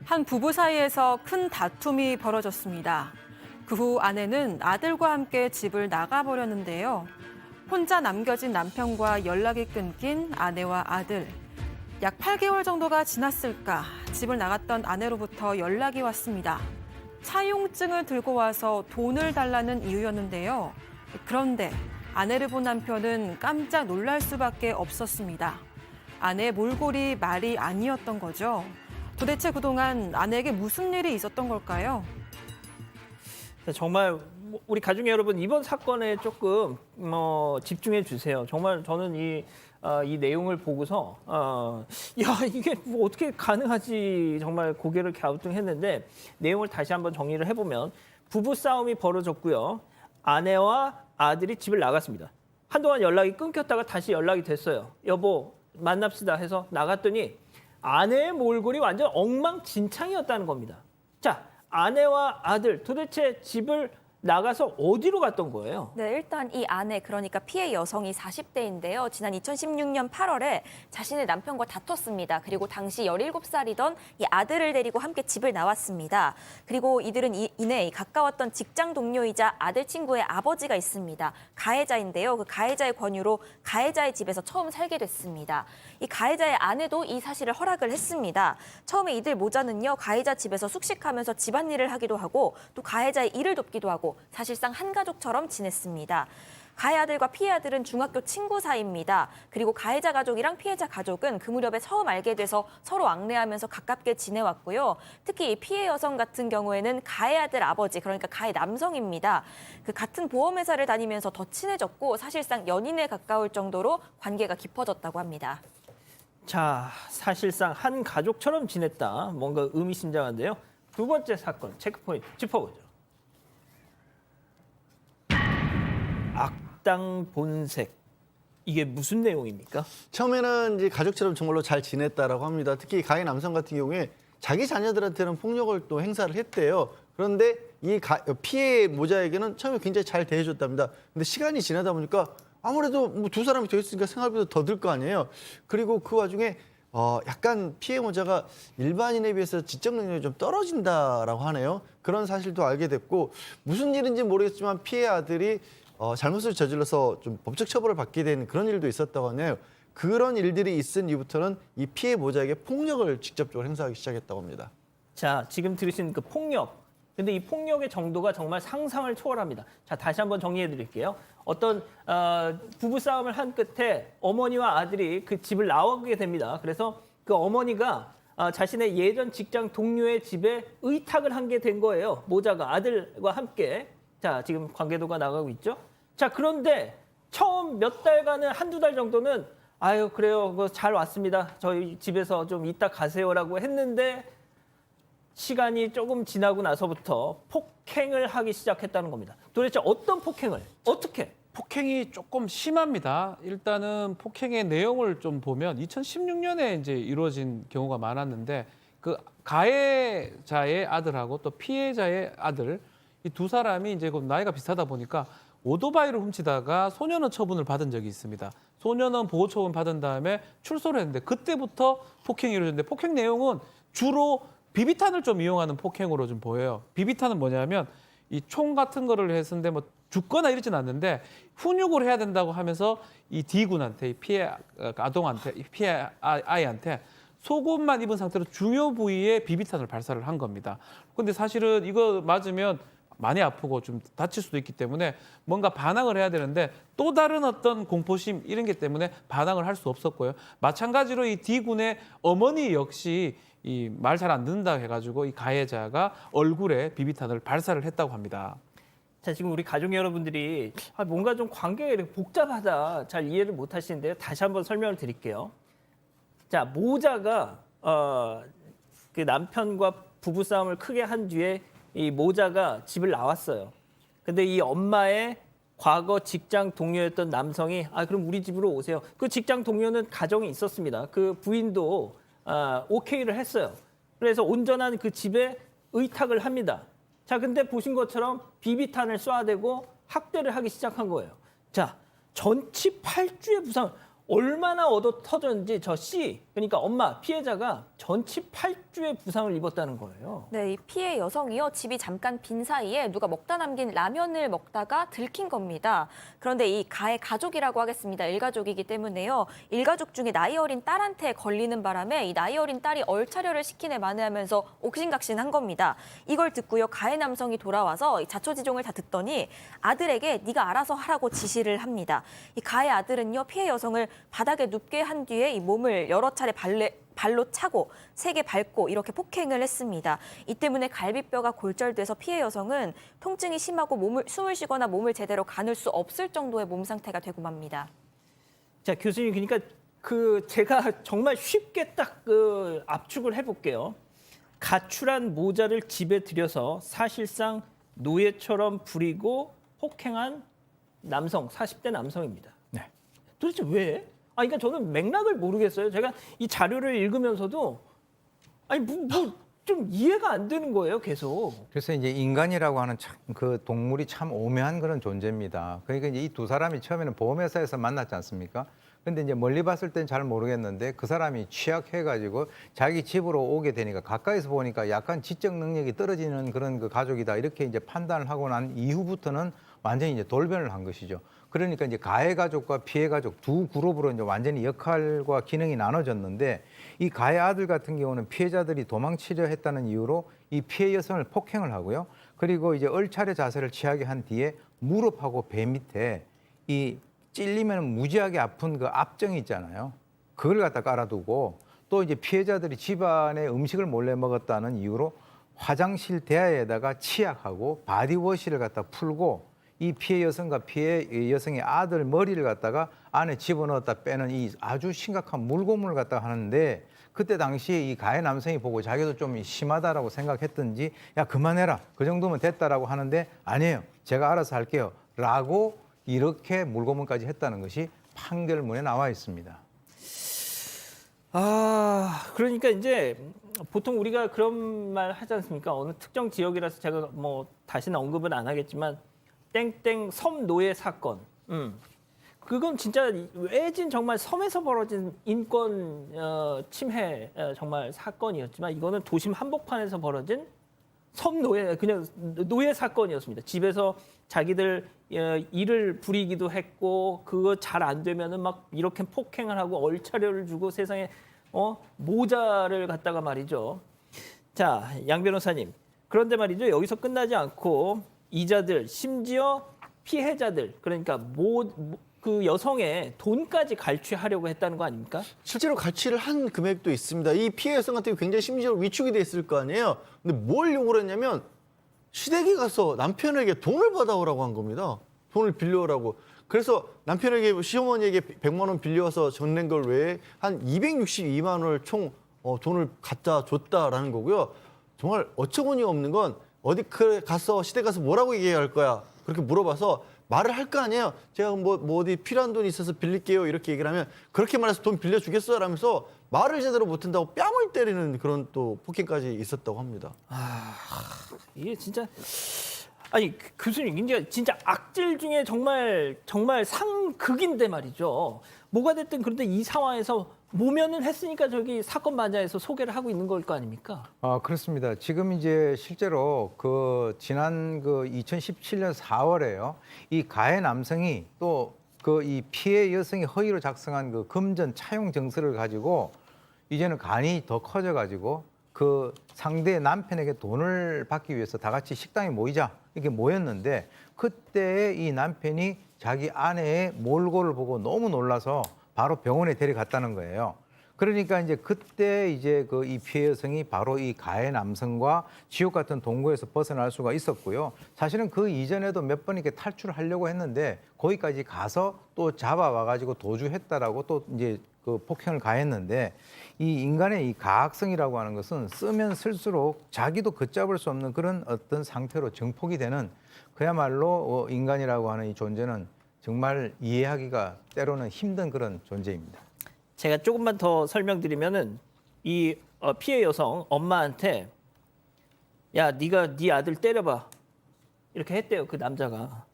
한 부부 사이에서 큰 다툼이 벌어졌습니다. 그 후 아내는 아들과 함께 집을 나가버렸는데요. 혼자 남겨진 남편과 연락이 끊긴 아내와 아들. 약 8개월 정도가 지났을까 집을 나갔던 아내로부터 연락이 왔습니다. 차용증을 들고 와서 돈을 달라는 이유였는데요. 그런데 아내를 본 남편은 깜짝 놀랄 수밖에 없었습니다. 아내의 몰골이 말이 아니었던 거죠. 도대체 그동안 아내에게 무슨 일이 있었던 걸까요? 정말 우리 가족 여러분 이번 사건에 조금 집중해 주세요. 정말 저는 이 내용을 보고서 야 이게 뭐 어떻게 가능하지 정말 고개를 갸우뚱했는데 내용을 다시 한번 정리를 해보면 부부 싸움이 벌어졌고요. 아내와 아들이 집을 나갔습니다. 한동안 연락이 끊겼다가 다시 연락이 됐어요. 여보 만납시다 해서 나갔더니 아내의 몰골이 완전 엉망진창이었다는 겁니다. 자, 아내와 아들 도대체 집을 나가서 어디로 갔던 거예요? 네, 일단 이 아내, 그러니까 피해 여성이 40대인데요. 지난 2016년 8월에 자신의 남편과 다퉜습니다. 그리고 당시 17살이던 이 아들을 데리고 함께 집을 나왔습니다. 그리고 이들은 이내 가까웠던 직장 동료이자 아들 친구의 아버지가 있습니다. 가해자인데요. 그 가해자의 권유로 가해자의 집에서 처음 살게 됐습니다. 이 가해자의 아내도 이 사실을 허락을 했습니다. 처음에 이들 모자는요, 가해자 집에서 숙식하면서 집안일을 하기도 하고 또 가해자의 일을 돕기도 하고 사실상 한 가족처럼 지냈습니다. 가해 아들과 피해 아들은 중학교 친구 사이입니다. 그리고 가해자 가족이랑 피해자 가족은 그 무렵에 처음 알게 돼서 서로 왕래하면서 가깝게 지내왔고요. 특히 이 피해 여성 같은 경우에는 가해 아들 아버지, 그러니까 가해 남성입니다. 그 같은 보험회사를 다니면서 더 친해졌고 사실상 연인에 가까울 정도로 관계가 깊어졌다고 합니다. 자, 사실상 한 가족처럼 지냈다. 뭔가 의미심장한데요. 두 번째 사건 체크포인트 짚어보죠. 악당 본색. 이게 무슨 내용입니까? 처음에는 이제 가족처럼 정말로 잘 지냈다라고 합니다. 특히 가해 남성 같은 경우에 자기 자녀들한테는 폭력을 또 행사를 했대요. 그런데 이 피해 모자에게는 처음에 굉장히 잘 대해줬답니다. 근데 시간이 지나다 보니까 아무래도 뭐 두 사람이 더 있으니까 생활비도 더 들 거 아니에요. 그리고 그 와중에 약간 피해 모자가 일반인에 비해서 지적 능력이 좀 떨어진다라고 하네요. 그런 사실도 알게 됐고 무슨 일인지 모르겠지만 피해 아들이 잘못을 저질러서 좀 법적 처벌을 받게 된 그런 일도 있었다고 하네요. 그런 일들이 있은 이후부터는 이 피해 모자에게 폭력을 직접적으로 행사하기 시작했다고 합니다. 자, 지금 들으신 그 폭력. 근데 이 폭력의 정도가 정말 상상을 초월합니다. 자, 다시 한번 정리해 드릴게요. 어떤 부부 싸움을 한 끝에 어머니와 아들이 그 집을 나오게 됩니다. 그래서 그 어머니가 자신의 예전 직장 동료의 집에 의탁을 한 게 된 거예요. 모자가 아들과 함께. 자, 지금 관계도가 나가고 있죠. 자, 그런데 처음 몇 달간은 한두 달 정도는 아유, 그래요. 그거 잘 왔습니다. 저희 집에서 좀 이따 가세요라고 했는데 시간이 조금 지나고 나서부터 폭행을 하기 시작했다는 겁니다. 도대체 어떤 폭행을? 어떻게? 폭행이 조금 심합니다. 일단은 폭행의 내용을 좀 보면 2016년에 이제 이루어진 경우가 많았는데 그 가해자의 아들하고 또 피해자의 아들 이 두 사람이 이제 나이가 비슷하다 보니까 오토바이를 훔치다가 소년원 처분을 받은 적이 있습니다. 소년원 보호 처분 받은 다음에 출소를 했는데 그때부터 폭행이 이루어졌는데 폭행 내용은 주로 비비탄을 좀 이용하는 폭행으로 좀 보여요. 비비탄은 뭐냐면 이 총 같은 거를 했는데 뭐 죽거나 이러진 않는데 훈육을 해야 된다고 하면서 이 D군한테 이 피해 아동한테 이 피해 아이한테 속옷만 입은 상태로 중요 부위에 비비탄을 발사를 한 겁니다. 근데 사실은 이거 맞으면 많이 아프고 좀 다칠 수도 있기 때문에 뭔가 반항을 해야 되는데 또 다른 어떤 공포심 이런 게 때문에 반항을 할 수 없었고요. 마찬가지로 이 D군의 어머니 역시 이 말 잘 안 듣는다 해가지고 이 가해자가 얼굴에 비비탄을 발사를 했다고 합니다. 자, 지금 우리 가족 여러분들이 뭔가 좀 관계가 이렇게 복잡하다 잘 이해를 못 하시는데요. 다시 한번 설명을 드릴게요. 자, 모자가 그 남편과 부부싸움을 크게 한 뒤에 이 모자가 집을 나왔어요. 근데 이 엄마의 과거 직장 동료였던 남성이 그럼 우리 집으로 오세요. 그 직장 동료는 가정이 있었습니다. 그 부인도 오케이를 했어요. 그래서 온전한 그 집에 의탁을 합니다. 자, 근데 보신 것처럼 비비탄을 쏴대고 학대를 하기 시작한 거예요. 자, 전치 8주의 부상. 얼마나 얻어 터졌는지 저 C, 그러니까 엄마, 피해자가 전치 8주의 부상을 입었다는 거예요. 네, 이 피해 여성이요. 집이 잠깐 빈 사이에 누가 먹다 남긴 라면을 먹다가 들킨 겁니다. 그런데 이 가해 가족이라고 하겠습니다. 일가족이기 때문에요. 일가족 중에 나이 어린 딸한테 걸리는 바람에 이 나이 어린 딸이 얼차려를 시키네 마네하면서 옥신각신한 겁니다. 이걸 듣고요. 가해 남성이 돌아와서 이 자초지종을 다 듣더니 아들에게 네가 알아서 하라고 지시를 합니다. 이 가해 아들은요. 피해 여성을 바닥에 눕게 한 뒤에 이 몸을 여러 차례 발로 차고 세게 밟고 이렇게 폭행을 했습니다. 이 때문에 갈비뼈가 골절돼서 피해 여성은 통증이 심하고 숨을 쉬거나 몸을 제대로 가눌 수 없을 정도의 몸 상태가 되고 맙니다. 자, 교수님, 그러니까 제가 정말 쉽게 딱 압축을 해볼게요. 가출한 모자를 집에 들여서 사실상 노예처럼 부리고 폭행한 남성, 40대 남성입니다. 네. 도대체 왜? 그러니까 저는 맥락을 모르겠어요. 제가 이 자료를 읽으면서도 좀 이해가 안 되는 거예요, 계속. 그래서 이제 인간이라고 하는 그 동물이 참 오묘한 그런 존재입니다. 그러니까 이제 이 두 사람이 처음에는 보험회사에서 만났지 않습니까? 근데 이제 멀리 봤을 땐 잘 모르겠는데 그 사람이 취약해가지고 자기 집으로 오게 되니까 가까이서 보니까 약간 지적 능력이 떨어지는 그런 그 가족이다 이렇게 이제 판단을 하고 난 이후부터는 완전히 이제 돌변을 한 것이죠. 그러니까 이제 가해 가족과 피해 가족 두 그룹으로 이제 완전히 역할과 기능이 나눠졌는데 이 가해 아들 같은 경우는 피해자들이 도망치려 했다는 이유로 이 피해 여성을 폭행을 하고요. 그리고 이제 얼차례 자세를 취하게 한 뒤에 무릎하고 배 밑에 이 찔리면 무지하게 아픈 그 압정이 있잖아요. 그걸 갖다 깔아두고 또 이제 피해자들이 집안에 음식을 몰래 먹었다는 이유로 화장실 대야에다가 치약하고 바디워시를 갖다 풀고 이 피해 여성과 피해 여성의 아들 머리를 갖다가 안에 집어넣었다 빼는 이 아주 심각한 물고문을 갖다가 하는데 그때 당시에 이 가해 남성이 보고 자기도 좀 심하다라고 생각했던지 야 그만해라 그 정도면 됐다라고 하는데 아니에요 제가 알아서 할게요 라고 이렇게 물고문까지 했다는 것이 판결문에 나와 있습니다. 그러니까 이제 보통 우리가 그런 말 하지 않습니까? 어느 특정 지역이라서 제가 뭐 다시는 언급은 안 하겠지만 땡땡 섬 노예 사건. 그건 진짜 외진 정말 섬에서 벌어진 인권 침해 정말 사건이었지만 이거는 도심 한복판에서 벌어진 섬 노예 그냥 노예 사건이었습니다. 집에서 자기들 일을 부리기도 했고 그거 잘 안 되면은 막 이렇게 폭행을 하고 얼차려를 주고 세상에 모자를 갖다가 말이죠. 자, 양 변호사님. 그런데 말이죠. 여기서 끝나지 않고 이자들 심지어 피해자들 그러니까 그 여성의 돈까지 갈취하려고 했다는 거 아닙니까? 실제로 갈취를 한 금액도 있습니다. 이 피해 여성 같은 경우 굉장히 심리적으로 위축이 돼 있을 거 아니에요. 근데 뭘 요구를 했냐면 시댁에 가서 남편에게 돈을 받아오라고 한 겁니다. 돈을 빌려오라고. 그래서 남편에게 시어머니에게 100만 원 빌려와서 전낸 걸 외에 한 262만 원을 총 돈을 갖다 줬다라는 거고요. 정말 어처구니 없는 건 어디 가서 시댁 가서 뭐라고 얘기할 거야. 그렇게 물어봐서 말을 할 거 아니에요. 제가 뭐 어디 필요한 돈이 있어서 빌릴게요. 이렇게 얘기를 하면 그렇게 말해서 돈 빌려주겠어? 라면서 말을 제대로 못한다고 뺨을 때리는 그런 또 폭행까지 있었다고 합니다. 이게 진짜 교수님 이제 진짜 악질 중에 정말 상극인데 말이죠. 뭐가 됐든 그런데 이 상황에서 모면을 했으니까 저기 사건 반장에서 소개를 하고 있는 걸 거 아닙니까? 그렇습니다. 지금 이제 실제로 지난 2017년 4월에요. 이 가해 남성이 또 이 피해 여성이 허위로 작성한 그 금전 차용 정서를 가지고 이제는 간이 더 커져가지고 그 상대 남편에게 돈을 받기 위해서 다 같이 식당에 모이자 이렇게 모였는데 그때 이 남편이 자기 아내의 몰골을 보고 너무 놀라서 바로 병원에 데려갔다는 거예요. 그러니까 이제 그때 이제 이 피해 여성이 바로 이 가해 남성과 지옥 같은 동거에서 벗어날 수가 있었고요. 사실은 그 이전에도 몇 번 이렇게 탈출을 하려고 했는데 거기까지 가서 또 잡아와가지고 도주했다라고 또 이제 그 폭행을 가했는데 이 인간의 이 가학성이라고 하는 것은 쓰면 쓸수록 자기도 걷잡을 수 없는 그런 어떤 상태로 증폭이 되는 그야말로 인간이라고 하는 이 존재는 정말 이해하기가 때로는 힘든 그런 존재입니다. 제가 조금만 더 설명드리면은 이 피해 여성 엄마한테 야 네가 네 아들 때려봐 이렇게 했대요. 그 남자가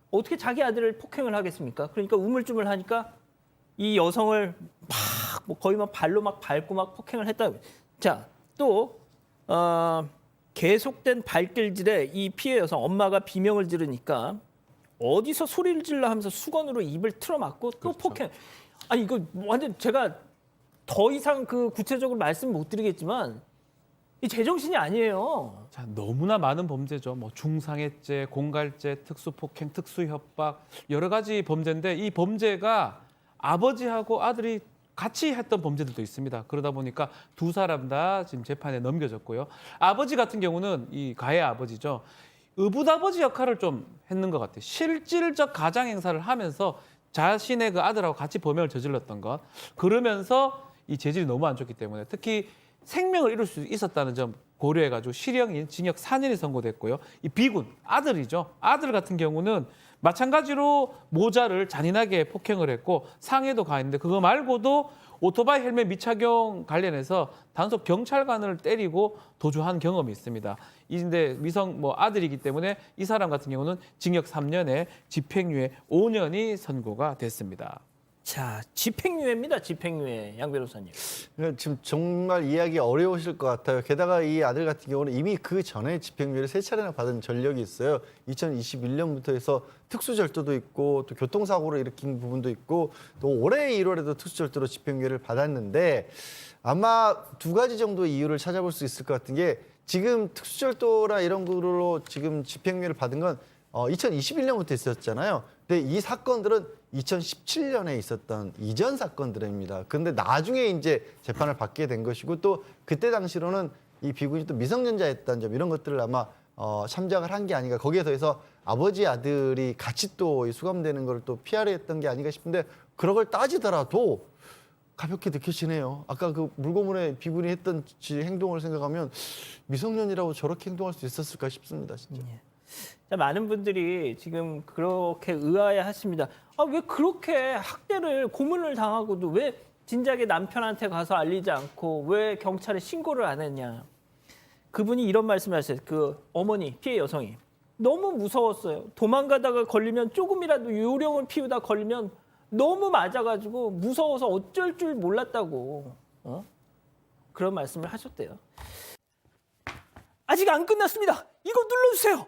어떻게 자기 아들을 폭행을 하겠습니까? 그러니까 우물쭈물하니까 이 여성을 뭐 거의 막 발로 막 밟고 막 폭행을 했다. 자, 또 계속된 발길질에 이 피해 여성 엄마가 비명을 지르니까 어디서 소리를 질러 하면서 수건으로 입을 틀어막고 또 폭행. 아니 이거 완전 제가 더 이상 그 구체적으로 말씀 못 드리겠지만 이 제정신이 아니에요. 자, 너무나 많은 범죄죠. 뭐 중상해죄, 공갈죄, 특수폭행, 특수협박 여러 가지 범죄인데 이 범죄가 아버지하고 아들이 같이 했던 범죄들도 있습니다. 그러다 보니까 두 사람 다 지금 재판에 넘겨졌고요. 아버지 같은 경우는 이 가해 아버지죠. 의붓아버지 역할을 좀 했는 것 같아요. 실질적 가장 행사를 하면서 자신의 그 아들하고 같이 범행을 저질렀던 것. 그러면서 이 재질이 너무 안 좋기 때문에 특히 생명을 잃을 수 있었다는 점 고려해가지고 실형인 징역 4년이 선고됐고요. 이 비군 아들이죠. 아들 같은 경우는 마찬가지로 모자를 잔인하게 폭행을 했고 상해도 가했는데 그거 말고도 오토바이 헬멧 미착용 관련해서 단속 경찰관을 때리고 도주한 경험이 있습니다. 이인데 미성 아들이기 때문에 이 사람 같은 경우는 징역 3년에 집행유예 5년이 선고가 됐습니다. 자, 집행유예입니다. 집행유예. 양 변호사님. 그러니까 지금 정말 이해하기 어려우실 것 같아요. 게다가 이 아들 같은 경우는 이미 그 전에 집행유예를 3차례나 받은 전력이 있어요. 2021년부터 해서 특수절도도 있고 또 교통사고를 일으킨 부분도 있고 또 올해 1월에도 특수절도로 집행유예를 받았는데 아마 두 가지 정도의 이유를 찾아볼 수 있을 것 같은 게 지금 특수절도나 이런 걸로 지금 집행유예를 받은 건 2021년부터 있었잖아요. 근데 이 사건들은 2017년에 있었던 이전 사건들입니다. 그런데 나중에 이제 재판을 받게 된 것이고 또 그때 당시로는 이 비군이 또 미성년자였다는 점 이런 것들을 아마 참작을 한 게 아닌가. 거기에 더해서 아버지 아들이 같이 또 수감되는 걸 또 피하려 했던 게 아닌가 싶은데 그런 걸 따지더라도 가볍게 느껴지네요. 아까 그 물고문에 비군이 했던 행동을 생각하면 미성년이라고 저렇게 행동할 수 있었을까 싶습니다. 진짜. 자, 많은 분들이 지금 그렇게 의아해하십니다. 아, 왜 그렇게 학대를 고문을 당하고도 왜 진작에 남편한테 가서 알리지 않고 왜 경찰에 신고를 안 했냐. 그분이 이런 말씀하셨어요. 그 어머니, 피해 여성이. 너무 무서웠어요. 도망가다가 걸리면 조금이라도 요령을 피우다 걸리면 너무 맞아가지고 무서워서 어쩔 줄 몰랐다고. 그런 말씀을 하셨대요. 아직 안 끝났습니다. 이거 눌러주세요.